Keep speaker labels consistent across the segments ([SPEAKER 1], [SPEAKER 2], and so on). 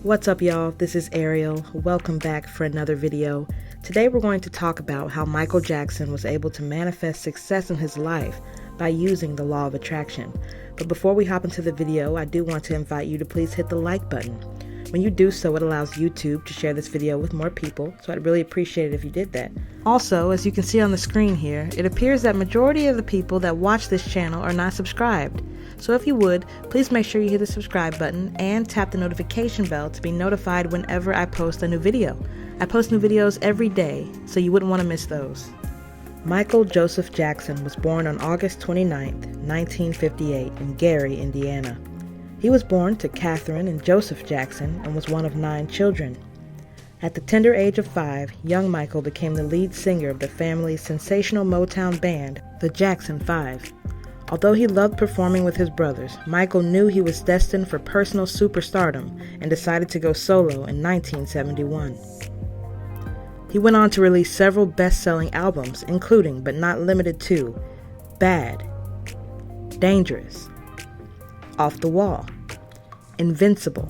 [SPEAKER 1] What's up, y'all? This is Ariel. Welcome back for another video. Today we're going to talk about how Michael Jackson was able to manifest success in his life by using the law of attraction. But before we hop into the video, I do want to invite you to please hit the like button. When you do so, it allows YouTube to share this video with more people, so I'd really appreciate it if you did that. Also, as you can see on the screen here, it appears that majority of the people that watch this channel are not subscribed. So if you would, please make sure you hit the subscribe button and tap the notification bell to be notified whenever I post a new video. I post new videos every day, so you wouldn't want to miss those. Michael Joseph Jackson was born on August 29, 1958 in Gary, Indiana. He was born to Catherine and Joseph Jackson and was one of 9 children. At the tender age of 5, young Michael became the lead singer of the family's sensational Motown band, the Jackson 5. Although he loved performing with his brothers, Michael knew he was destined for personal superstardom and decided to go solo in 1971. He went on to release several best-selling albums, including, but not limited to, Bad, Dangerous, Off the Wall, Invincible,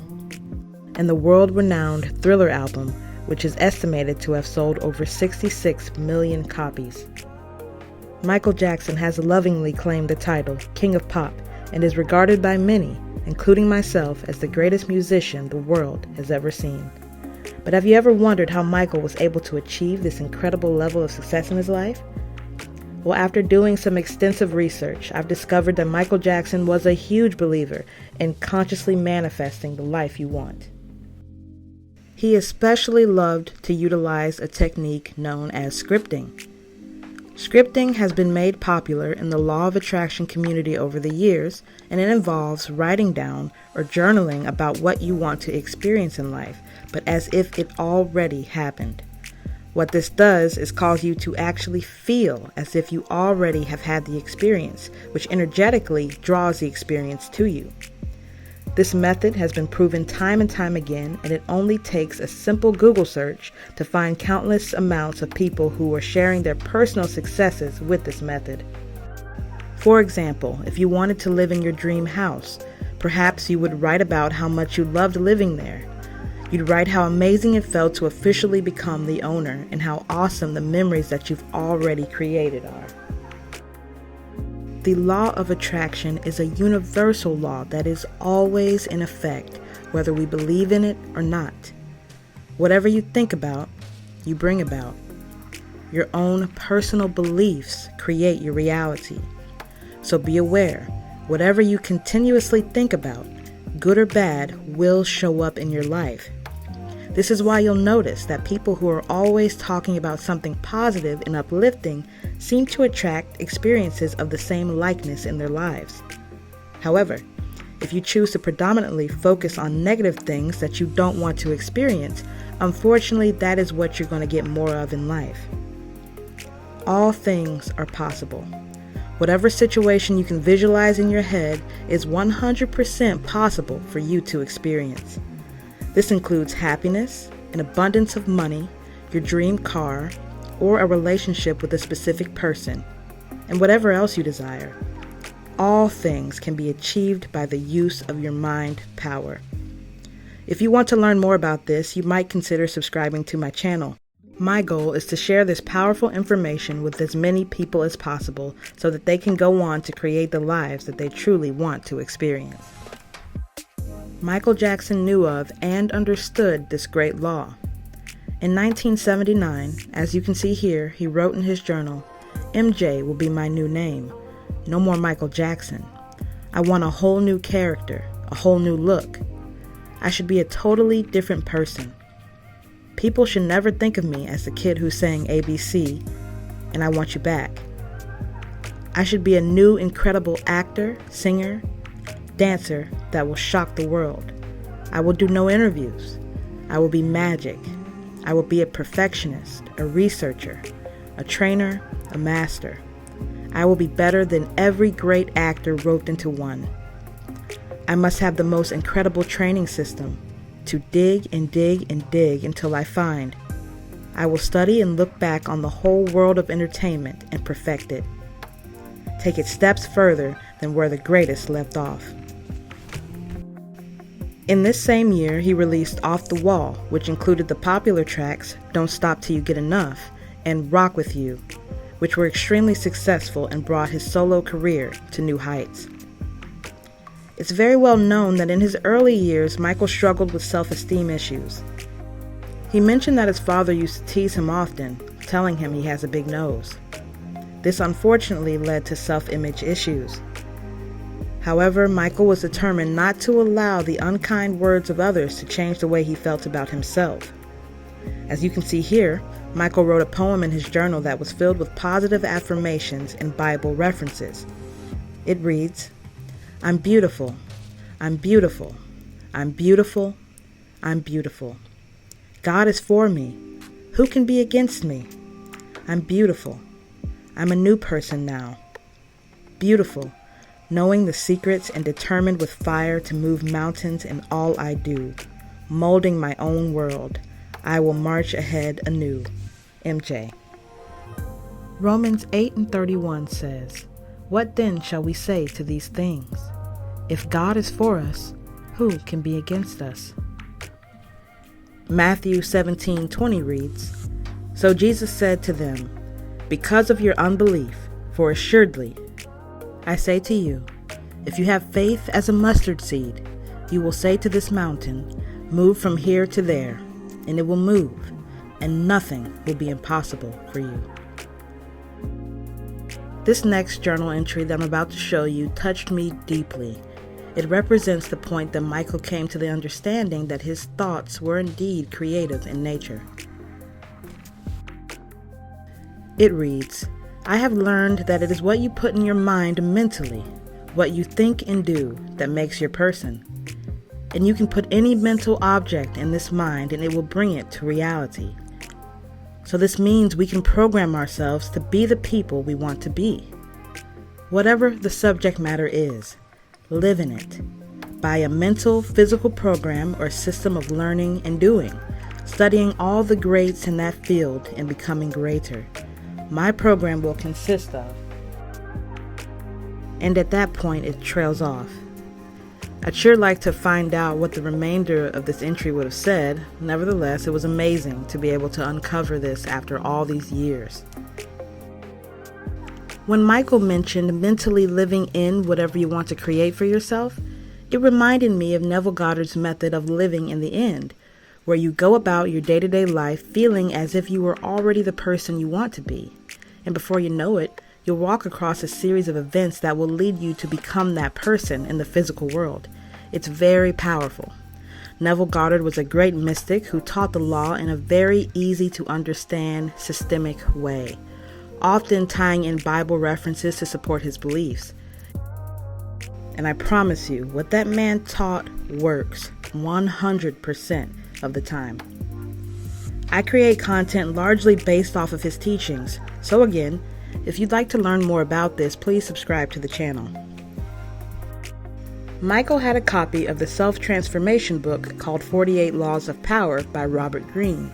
[SPEAKER 1] and the world-renowned Thriller album, which is estimated to have sold over 66 million copies. Michael Jackson has lovingly claimed the title King of Pop and is regarded by many, including myself, as the greatest musician the world has ever seen. But have you ever wondered how Michael was able to achieve this incredible level of success in his life? Well, after doing some extensive research, I've discovered that Michael Jackson was a huge believer in consciously manifesting the life you want. He especially loved to utilize a technique known as scripting. Scripting has been made popular in the law of attraction community over the years, and it involves writing down or journaling about what you want to experience in life, but as if it already happened. What this does is cause you to actually feel as if you already have had the experience, which energetically draws the experience to you. This method has been proven time and time again, and it only takes a simple Google search to find countless amounts of people who are sharing their personal successes with this method. For example, if you wanted to live in your dream house, perhaps you would write about how much you loved living there. You'd write how amazing it felt to officially become the owner and how awesome the memories that you've already created are. The law of attraction is a universal law that is always in effect, whether we believe in it or not. Whatever you think about, you bring about. Your own personal beliefs create your reality. So be aware, whatever you continuously think about, good or bad, will show up in your life. This is why you'll notice that people who are always talking about something positive and uplifting seem to attract experiences of the same likeness in their lives. However, if you choose to predominantly focus on negative things that you don't want to experience, unfortunately, that is what you're going to get more of in life. All things are possible. Whatever situation you can visualize in your head is 100% possible for you to experience. This includes happiness, an abundance of money, your dream car, or a relationship with a specific person, and whatever else you desire. All things can be achieved by the use of your mind power. If you want to learn more about this, you might consider subscribing to my channel. My goal is to share this powerful information with as many people as possible so that they can go on to create the lives that they truly want to experience. Michael Jackson knew of and understood this great law. In 1979, as you can see here, he wrote in his journal, "MJ will be my new name. No more Michael Jackson. I want a whole new character, a whole new look. I should be a totally different person. People should never think of me as the kid who sang ABC, and I want you back. I should be a new incredible actor, singer, dancer that will shock the world. I will do no interviews. I will be magic. I will be a perfectionist, a researcher, a trainer, a master. I will be better than every great actor roped into one. I must have the most incredible training system to dig and dig and dig until I find. I will study and look back on the whole world of entertainment and perfect it. Take it steps further than where the greatest left off." In this same year, he released Off the Wall, which included the popular tracks Don't Stop Till You Get Enough and Rock With You, which were extremely successful and brought his solo career to new heights. It's very well known that in his early years, Michael struggled with self-esteem issues. He mentioned that his father used to tease him often, telling him he has a big nose. This unfortunately led to self-image issues. However, Michael was determined not to allow the unkind words of others to change the way he felt about himself. As you can see here, Michael wrote a poem in his journal that was filled with positive affirmations and Bible references. It reads, "I'm beautiful, I'm beautiful, I'm beautiful, I'm beautiful. God is for me. Who can be against me? I'm beautiful. I'm a new person now. Beautiful, knowing the secrets and determined with fire to move mountains in all I do, molding my own world. I will march ahead anew." MJ. Romans 8:31 says, "What then shall we say to these things? If God is for us, who can be against us?" Matthew 17:20 reads, "So Jesus said to them, because of your unbelief, for assuredly, I say to you, if you have faith as a mustard seed, you will say to this mountain, move from here to there, and it will move, and nothing will be impossible for you." This next journal entry that I'm about to show you touched me deeply. It represents the point that Michael came to the understanding that his thoughts were indeed creative in nature. It reads, "I have learned that it is what you put in your mind mentally, what you think and do, that makes your person. And you can put any mental object in this mind and it will bring it to reality. So this means we can program ourselves to be the people we want to be. Whatever the subject matter is, live in it. By a mental, physical program or system of learning and doing, studying all the greats in that field and becoming greater. My program will consist of," and at that point it trails off. I'd sure like to find out what the remainder of this entry would have said. Nevertheless, it was amazing to be able to uncover this after all these years. When Michael mentioned mentally living in whatever you want to create for yourself, it reminded me of Neville Goddard's method of living in the end, where you go about your day-to-day life feeling as if you were already the person you want to be. And before you know it, you'll walk across a series of events that will lead you to become that person in the physical world. It's very powerful. Neville Goddard was a great mystic who taught the law in a very easy to understand, systemic way, often tying in Bible references to support his beliefs. And I promise you, what that man taught works 100% of the time. I create content largely based off of his teachings, so again, if you'd like to learn more about this, please subscribe to the channel. Michael had a copy of the self-transformation book called 48 Laws of Power by Robert Greene.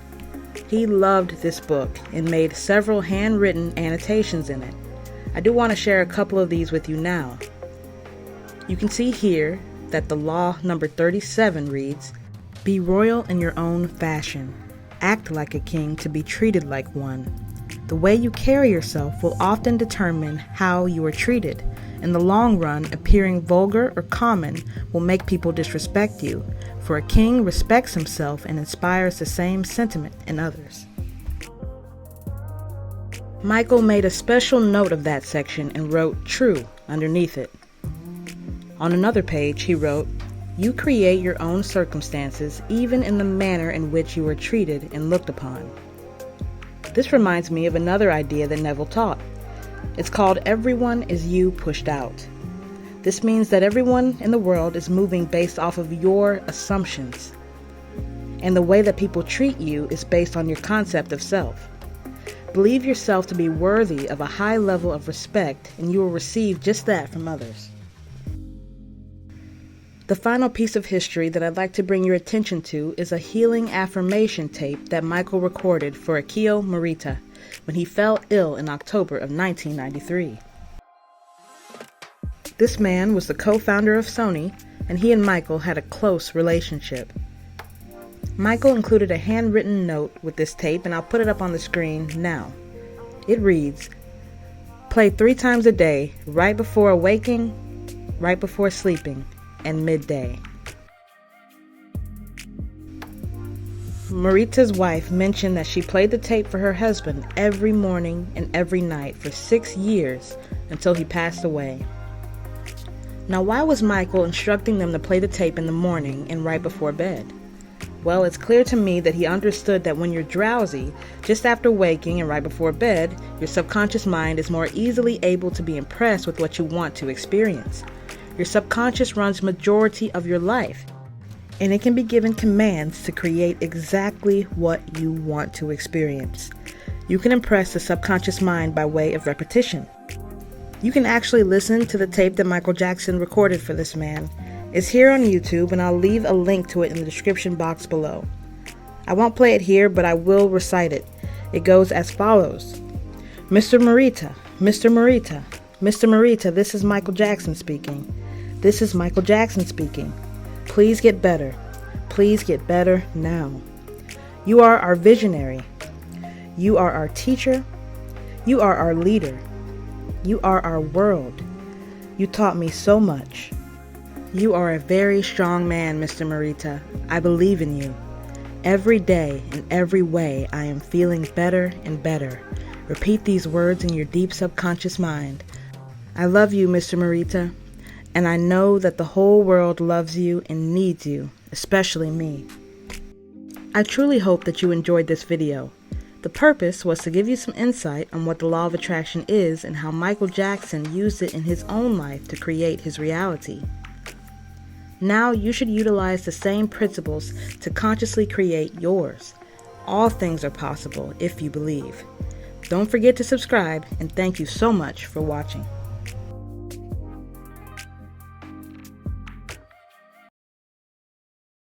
[SPEAKER 1] He loved this book and made several handwritten annotations in it. I do want to share a couple of these with you now. You can see here that the law number 37 reads, "Be royal in your own fashion. Act like a king to be treated like one. The way you carry yourself will often determine how you are treated. In the long run, appearing vulgar or common will make people disrespect you, for a king respects himself and inspires the same sentiment in others." Michael made a special note of that section and wrote "true" underneath it. On another page, he wrote, "You create your own circumstances, even in the manner in which you are treated and looked upon." This reminds me of another idea that Neville taught. It's called "everyone is you pushed out." This means that everyone in the world is moving based off of your assumptions. And the way that people treat you is based on your concept of self. Believe yourself to be worthy of a high level of respect, and you will receive just that from others. The final piece of history that I'd like to bring your attention to is a healing affirmation tape that Michael recorded for Akio Morita when he fell ill in October of 1993. This man was the co-founder of Sony and he and Michael had a close relationship. Michael included a handwritten note with this tape, and I'll put it up on the screen now. It reads, "Play 3 times a day, right before waking, right before sleeping, and midday." Marita's wife mentioned that she played the tape for her husband every morning and every night for 6 years until he passed away. Now, why was Michael instructing them to play the tape in the morning and right before bed? Well, it's clear to me that he understood that when you're drowsy, just after waking and right before bed, your subconscious mind is more easily able to be impressed with what you want to experience. Your subconscious runs majority of your life, and it can be given commands to create exactly what you want to experience. You can impress the subconscious mind by way of repetition. You can actually listen to the tape that Michael Jackson recorded for this man. It's here on YouTube, and I'll leave a link to it in the description box below. I won't play it here, but I will recite it. It goes as follows. "Mr. Marita, Mr. Marita, Mr. Marita, this is Michael Jackson speaking. This is Michael Jackson speaking. Please get better. Please get better now. You are our visionary. You are our teacher. You are our leader. You are our world. You taught me so much. You are a very strong man, Mr. Marita. I believe in you. Every day, in every way, I am feeling better and better. Repeat these words in your deep subconscious mind. I love you, Mr. Marita, and I know that the whole world loves you and needs you, especially me." I truly hope that you enjoyed this video. The purpose was to give you some insight on what the law of attraction is and how Michael Jackson used it in his own life to create his reality. Now you should utilize the same principles to consciously create yours. All things are possible if you believe. Don't forget to subscribe, and thank you so much for watching.